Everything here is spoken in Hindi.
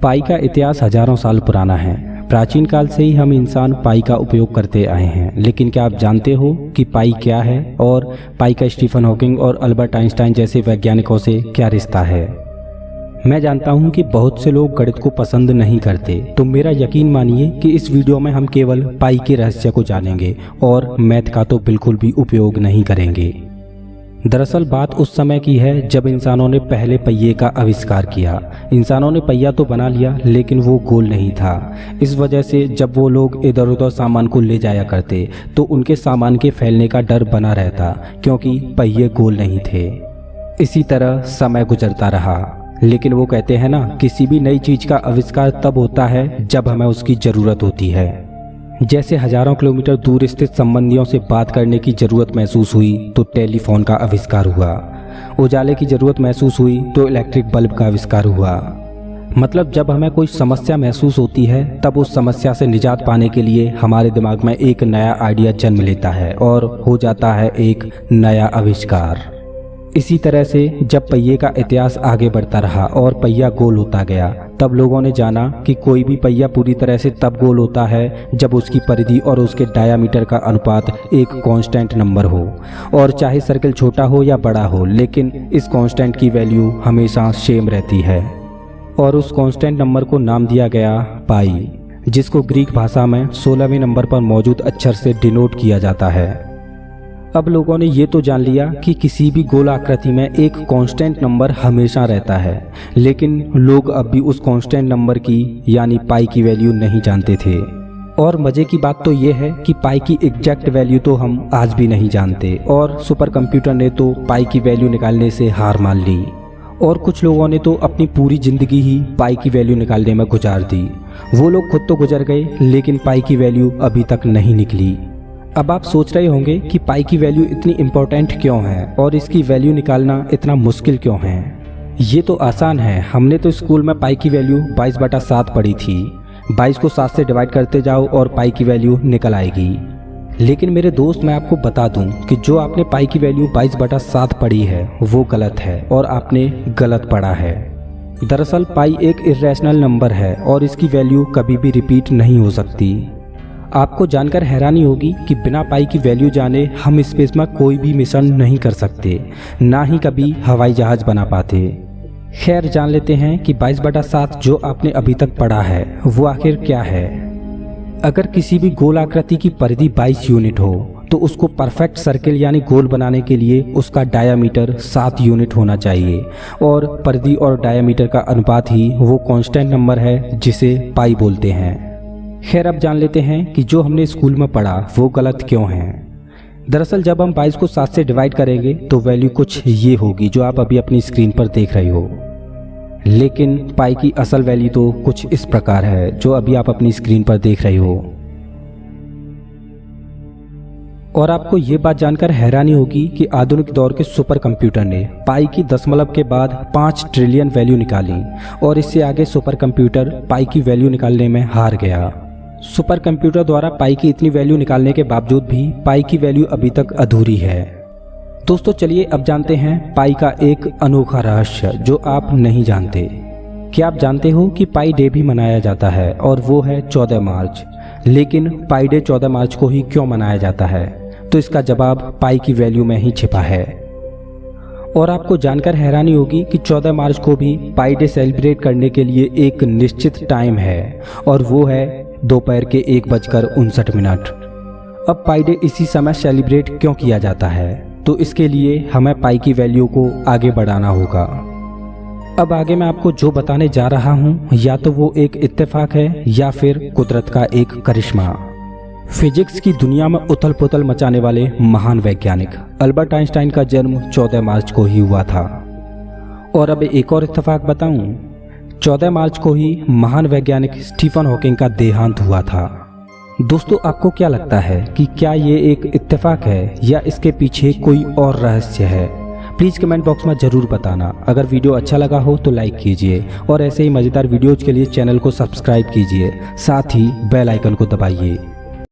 पाई का इतिहास हजारों साल पुराना है। प्राचीन काल से ही हम इंसान पाई का उपयोग करते आए हैं। लेकिन क्या आप जानते हो कि पाई क्या है और पाई का स्टीफन हॉकिंग और अल्बर्ट आइंस्टाइन जैसे वैज्ञानिकों से क्या रिश्ता है? मैं जानता हूं कि बहुत से लोग गणित को पसंद नहीं करते, तो मेरा यकीन मानिए कि इस वीडियो में हम केवल पाई के रहस्य को जानेंगे और मैथ का तो बिल्कुल भी उपयोग नहीं करेंगे। दरअसल बात उस समय की है जब इंसानों ने पहले पहिए का आविष्कार किया। इंसानों ने पहिया तो बना लिया, लेकिन वो गोल नहीं था। इस वजह से जब वो लोग इधर उधर सामान को ले जाया करते तो उनके सामान के फैलने का डर बना रहता, क्योंकि पहिए गोल नहीं थे। इसी तरह समय गुजरता रहा, लेकिन वो कहते हैं ना, किसी भी नई चीज का आविष्कार तब होता है जब हमें उसकी जरूरत होती है। जैसे हजारों किलोमीटर दूर स्थित संबंधियों से बात करने की जरूरत महसूस हुई तो टेलीफोन का आविष्कार हुआ। उजाले की जरूरत महसूस हुई तो इलेक्ट्रिक बल्ब का आविष्कार हुआ। मतलब जब हमें कोई समस्या महसूस होती है तब उस समस्या से निजात पाने के लिए हमारे दिमाग में एक नया आइडिया जन्म लेता है और हो जाता है एक नया आविष्कार। इसी तरह से जब पहिए का इतिहास आगे बढ़ता रहा और पहिया गोल होता गया, तब लोगों ने जाना कि कोई भी पहिया पूरी तरह से तब गोल होता है जब उसकी परिधि और उसके डायामीटर का अनुपात एक कांस्टेंट नंबर हो। और चाहे सर्कल छोटा हो या बड़ा हो, लेकिन इस कांस्टेंट की वैल्यू हमेशा सेम रहती है। और उस कांस्टेंट नंबर को नाम दिया गया पाई, जिसको ग्रीक भाषा में 16वें नंबर पर मौजूद अक्षर से डिनोट किया जाता है। अब लोगों ने ये तो जान लिया कि किसी भी गोल आकृति में एक कांस्टेंट नंबर हमेशा रहता है, लेकिन लोग अब भी उस कांस्टेंट नंबर की यानी पाई की वैल्यू नहीं जानते थे। और मजे की बात तो ये है कि पाई की एग्जैक्ट वैल्यू तो हम आज भी नहीं जानते, और सुपर कंप्यूटर ने तो पाई की वैल्यू निकालने से हार मान ली। और कुछ लोगों ने तो अपनी पूरी जिंदगी ही पाई की वैल्यू निकालने में गुजार दी। वो लोग खुद तो गुजर गए, लेकिन पाई की वैल्यू अभी तक नहीं निकली। अब आप सोच रहे होंगे कि पाई की वैल्यू इतनी इम्पोर्टेंट क्यों है और इसकी वैल्यू निकालना इतना मुश्किल क्यों है। ये तो आसान है, हमने तो स्कूल में पाई की वैल्यू 22/7 पढ़ी थी। 22 को 7 से डिवाइड करते जाओ और पाई की वैल्यू निकल आएगी। लेकिन मेरे दोस्त, मैं आपको बता दूं कि जो आपने पाई की वैल्यू 22/7 पढ़ी है वो गलत है और आपने गलत पढ़ा है। दरअसल पाई एक इर्रेशनल नंबर है और इसकी वैल्यू कभी भी रिपीट नहीं हो सकती। आपको जानकर हैरानी होगी कि बिना पाई की वैल्यू जाने हम स्पेस में कोई भी मिशन नहीं कर सकते, ना ही कभी हवाई जहाज बना पाते। खैर, जान लेते हैं कि 22/7 जो आपने अभी तक पढ़ा है वो आखिर क्या है। अगर किसी भी गोल आकृति की परिधि 22 यूनिट हो तो उसको परफेक्ट सर्किल यानी गोल बनाने के लिए उसका डायामीटर 7 यूनिट होना चाहिए, और परिधि और डायामीटर का अनुपात ही वो कांस्टेंट नंबर है जिसे पाई बोलते हैं। खैर, अब जान लेते हैं कि जो हमने स्कूल में पढ़ा वो गलत क्यों है। दरअसल जब हम 22 को 7 से डिवाइड करेंगे तो वैल्यू कुछ ये होगी जो आप अभी अपनी स्क्रीन पर देख रहे हो। लेकिन पाई की असल वैल्यू तो कुछ इस प्रकार है जो अभी आप अपनी स्क्रीन पर देख रहे हो। और आपको ये बात जानकर हैरानी होगी कि आधुनिक दौर के सुपर कंप्यूटर ने पाई की दशमलव के बाद 5 ट्रिलियन वैल्यू निकाली, और इससे आगे सुपर कंप्यूटर पाई की वैल्यू निकालने में हार गया। सुपर कंप्यूटर द्वारा पाई की इतनी वैल्यू निकालने के बावजूद भी पाई की वैल्यू अभी तक अधूरी है। दोस्तों, चलिए अब जानते हैं पाई का एक अनोखा रहस्य जो आप नहीं जानते। क्या आप जानते हो कि पाई डे भी मनाया जाता है और वो है 14 मार्च। लेकिन पाई डे 14 मार्च को ही क्यों मनाया जाता है? तो इसका जवाब पाई की वैल्यू में ही छिपा है। और आपको जानकर हैरानी होगी कि 14 मार्च को भी पाई डे सेलिब्रेट करने के लिए एक निश्चित टाइम है, और वो है दोपहर के 1:59। अब पाई डे इसी समय सेलिब्रेट क्यों किया जाता है? तो इसके लिए हमें पाई की वैल्यू को आगे बढ़ाना होगा। अब आगे मैं आपको जो बताने जा रहा हूँ, या तो वो एक इत्तेफाक है या फिर कुदरत का एक करिश्मा। फिजिक्स की दुनिया में उथल पुथल मचाने वाले महान वैज्ञानिक अल्बर्ट आइंस्टाइन का जन्म 14 मार्च को ही हुआ था। और अब एक और इत्तेफाक बताऊं, 14 मार्च को ही महान वैज्ञानिक स्टीफन हॉकिंग का देहांत हुआ था। दोस्तों, आपको क्या लगता है कि क्या ये एक इत्तेफाक है या इसके पीछे कोई और रहस्य है? प्लीज़ कमेंट बॉक्स में ज़रूर बताना। अगर वीडियो अच्छा लगा हो तो लाइक कीजिए, और ऐसे ही मज़ेदार वीडियोज़ के लिए चैनल को सब्सक्राइब कीजिए, साथ ही बेल आइकन को दबाइए।